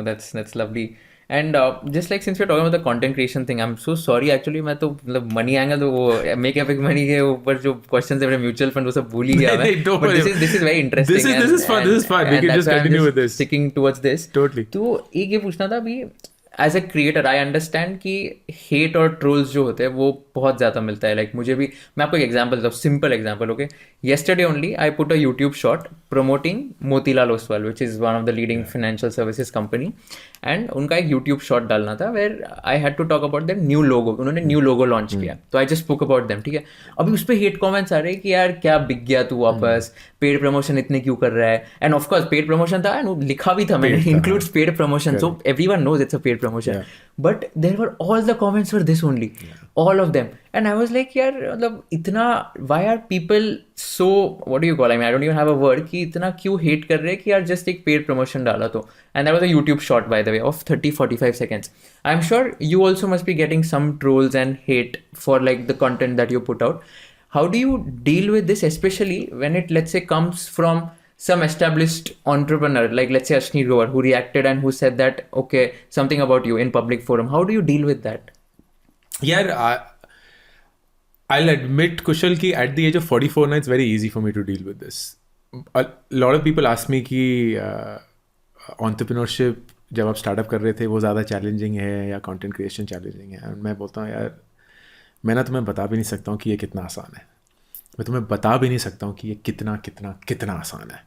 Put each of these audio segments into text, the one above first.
That's lovely. And just like since we're talking about the content creation thing, I'm so sorry actually. मैं तो मतलब money angle तो वो make epic money के ऊपर जो क्वेश्चन है म्यूचुअल फंड वो सब भूल ही गया मैं. नहीं, don't But worry. this is very This interesting is this and is fun. This is and fun. We and can that's just why I'm continue with just this. sticking towards this. Totally. तो एक ये पूछना था अभी as a creator I understand कि hate और trolls जो होते हैं वो बहुत ज़्यादा मिलता है. लाइक मुझे भी मैं आपको एक एग्जांपल देता हूँ, simple example. Okay, yesterday only I put a YouTube short promoting Motilal Oswal, which is one of the leading financial services company. And उनका एक यूट्यूब शॉट डालना था where I had to talk about their new logo. उन्होंने new logo launch किया तो I just spoke about them. ठीक है, अभी उस पर हेट कमेंट्स आ रहे हैं कि यार क्या बिक गया तू वापस, पेड प्रमोशन इतने क्यों कर रहा है. एंड ऑफकोर्स पेड प्रमोशन था एंड लिखा भी था मैंने includes paid promotion, so everyone knows it's a paid promotion. But there were all the comments were this only, all of them. And I was like यार मतलब इतना why are people so what do you call, I don't even have a word, कि इतना क्यों hate कर रहे हैं कि यार जस्ट एक पेड प्रमोशन डाला तो. And that was a YouTube shot by the way of 30-45 seconds. I'm sure you also must be getting some trolls and hate for like the content that you put out. How do you deal with this, especially when it, let's say, comes from some established entrepreneur, like let's say Ashni Grover, who reacted and who said that, okay, something about you in public forum. How do you deal with that? Yeah, I'll admit, Kushal, ki at the age of 44 now, it's very easy for me to deal with this. A lot of people ask me कि entrepreneurship जब आप startup कर रहे थे वो ज़्यादा challenging है या कंटेंट क्रिएशन चैलेंजिंग है. मैं बोलता हूँ यार मैं ना तुम्हें बता भी नहीं सकता हूँ कि ये कितना आसान है. मैं तुम्हें बता भी नहीं सकता हूँ कि ये कितना कितना कितना आसान है.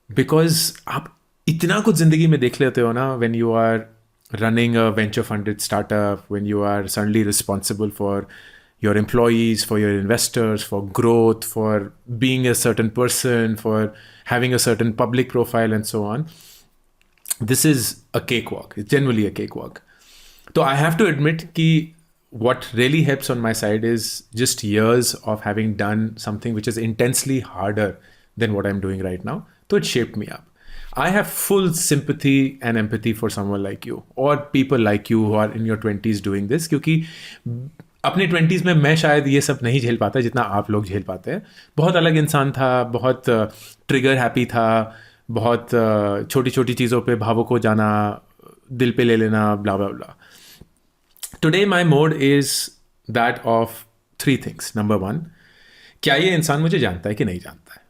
बिकॉज आप इतना कुछ ज़िंदगी में देख लेते हो ना when you are running a venture funded startup, when you are suddenly responsible for your employees, for your investors, for growth, for being a certain person, for having a certain public profile and so on. This is a cakewalk. It's generally a cakewalk. So I have to admit कि what really helps on my side is just years of having done something which is intensely harder than what I'm doing right now. So it shaped me up. I have full sympathy and empathy for someone like you or people like you who are in your 20s doing this, क्योंकि अपने 20s में मैं शायद ये सब नहीं झेल पाता जितना आप लोग झेल पाते हैं. बहुत अलग इंसान था, बहुत ट्रिगर हैप्पी था, बहुत छोटी छोटी चीज़ों पे भावुक हो जाना, दिल पे ले लेना, blah blah blah. Today my mood is that of 3 things. Number 1, क्या ये इंसान मुझे जानता है कि नहीं जानता है.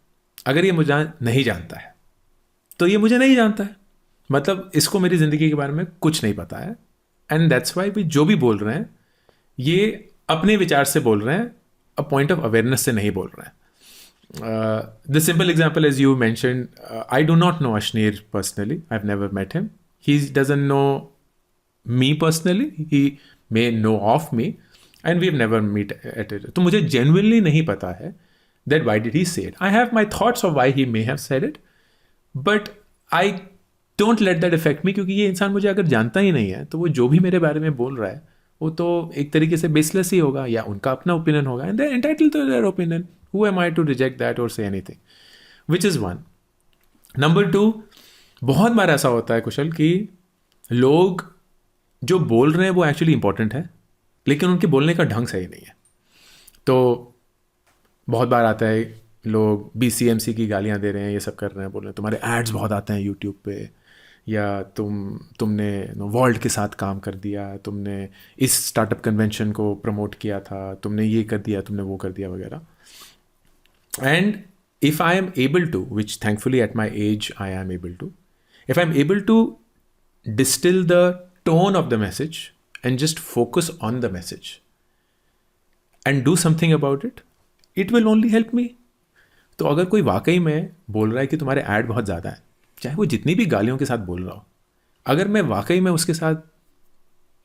अगर ये मुझे नहीं जानता है तो ये मुझे नहीं जानता है, मतलब इसको मेरी ज़िंदगी के बारे में कुछ नहीं पता है. एंड दैट्स वाई भी जो भी बोल रहे हैं ये अपने विचार से बोल रहे हैं, अ पॉइंट ऑफ अवेयरनेस से नहीं बोल रहे हैं. The simple example as you mention, I do not know Ashneer personally. I have never met him. He doesn't know me personally. He may know of me and we have never meet at it. तो मुझे genuinely नहीं पता है that why did he say it. I have my thoughts of why he may have said it, but I don't let that affect me. क्योंकि ये इंसान मुझे अगर जानता ही नहीं है तो वो जो भी मेरे बारे में बोल रहा है वो तो एक तरीके से बेसलेस ही होगा या उनका अपना ओपिनियन होगा. And they are entitled to their opinion. Who am I to reject that और say anything, which is 1. Number 2, बहुत बार ऐसा होता है कुशल कि लोग जो बोल रहे हैं वो एक्चुअली इंपॉर्टेंट है लेकिन उनके बोलने का ढंग सही नहीं है. तो बहुत बार आता है लोग BCMC की गालियाँ दे रहे हैं, ये सब कर रहे हैं, बोल रहे हैं तुम्हारे एड्स बहुत आते हैं यूट्यूब पे, या तुमने वॉल्ट के साथ काम कर दिया, तुमने इस स्टार्टअप कन्वेंशन को प्रमोट किया था, तुमने ये कर दिया, तुमने वो कर दिया वगैरह. And if I am able to, which thankfully at my age I am able to, if I am able to distil the tone of the message and just focus on the message and do something about it, it will only help me. तो अगर कोई वाकई में बोल रहा है कि तुम्हारे ऐड बहुत ज़्यादा है, चाहे वो जितनी भी गालियों के साथ बोल रहा हो, अगर मैं वाकई में उसके साथ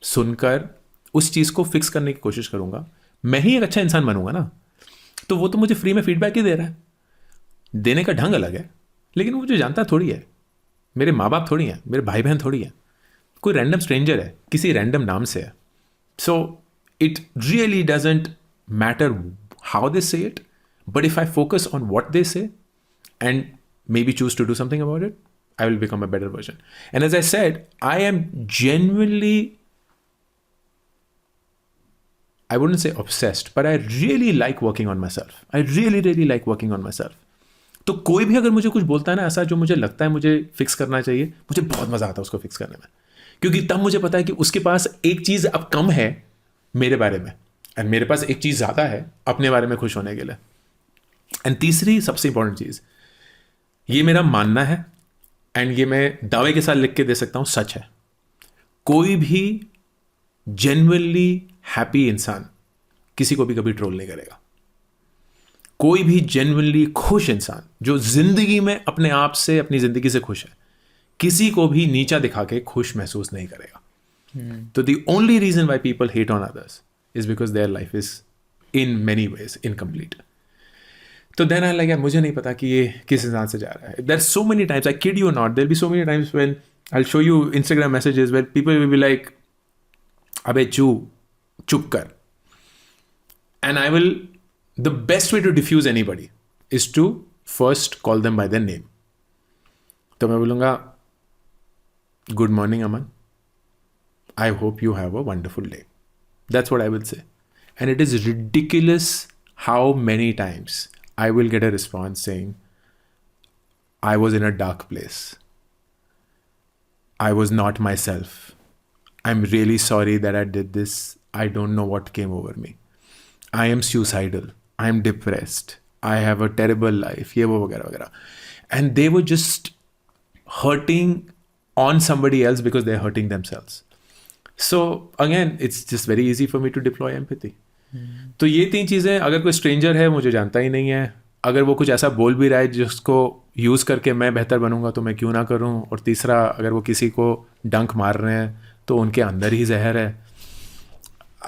सुनकर उस चीज़ को फिक्स करने की कोशिश करूँगा, मैं ही एक अच्छा इंसान बनूंगा ना. तो वो तो मुझे फ्री में फीडबैक ही दे रहा है. देने का ढंग अलग है लेकिन वो मुझे जानता थोड़ी है. मेरे माँ बाप थोड़ी हैं, मेरे भाई बहन थोड़ी हैं, कोई रैंडम स्ट्रेंजर है, किसी रैंडम नाम से है. So it really doesn't matter how they से it. But if I focus on what they say and maybe choose to do something about it, I will become a better version. And as I said, I am genuinely, I wouldn't say obsessed, but I really like working on myself. I really, really like working on myself. तो कोई भी अगर मुझे कुछ बोलता है ना ऐसा जो मुझे लगता है मुझे फिक्स करना चाहिए, मुझे बहुत मज़ा आता है उसको फिक्स करने में, क्योंकि तब मुझे पता है कि उसके पास एक चीज़ अब कम है मेरे बारे में, एंड मेरे पास एक चीज़ ज़्यादा है अपने बारे में खुश होने के लिए। एंड तीसरी सबसे इंपॉर्टेंट चीज़, ये मेरा मानना है एंड ये मैं दावे के साथ लिख के दे सकता हूँ, सच है, कोई भी जेन्युइनली हैप्पी इंसान किसी को भी कभी ट्रोल नहीं करेगा। कोई भी जेन्युइनली खुश इंसान जो जिंदगी में अपने आप से, अपनी जिंदगी से खुश है, किसी को भी नीचा दिखा के खुश महसूस नहीं करेगा। तो the only reason why people hate on others is because their life is in many ways incomplete. तो देन आई लाइक यार मुझे नहीं पता कि ये किस इंसान से जा रहा है। There so many times, I kid you not, there be so many times when I show you Instagram messages when people will be like अबे चुप कर, and I will, the best way to defuse anybody is to first call them by their name. तो मैं बोलूँगा good morning Aman, I hope you have a wonderful day. That's what I will say. And it is ridiculous how many times I will get a response saying, I was in a dark place. I was not myself. I'm really sorry that I did this. I don't know what came over me. I am suicidal. I'm depressed. I have a terrible life. ये वो वगैरह वगैरह. And they were just hurting on somebody else because they're hurting themselves. So again, it's just very easy for me to deploy empathy. तो ये तीन चीज़ें, अगर कोई स्ट्रेंजर है मुझे जानता ही नहीं है, अगर वो कुछ ऐसा बोल भी रहा है जिसको यूज़ करके मैं बेहतर बनूंगा तो मैं क्यों ना करूं, और तीसरा अगर वो किसी को डंक मार रहे हैं तो उनके अंदर ही जहर है,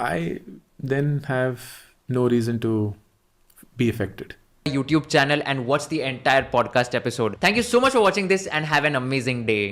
I then have no reason to be affected. YouTube channel and watch the entire podcast episode. Thank you so much for watching this and have an amazing day.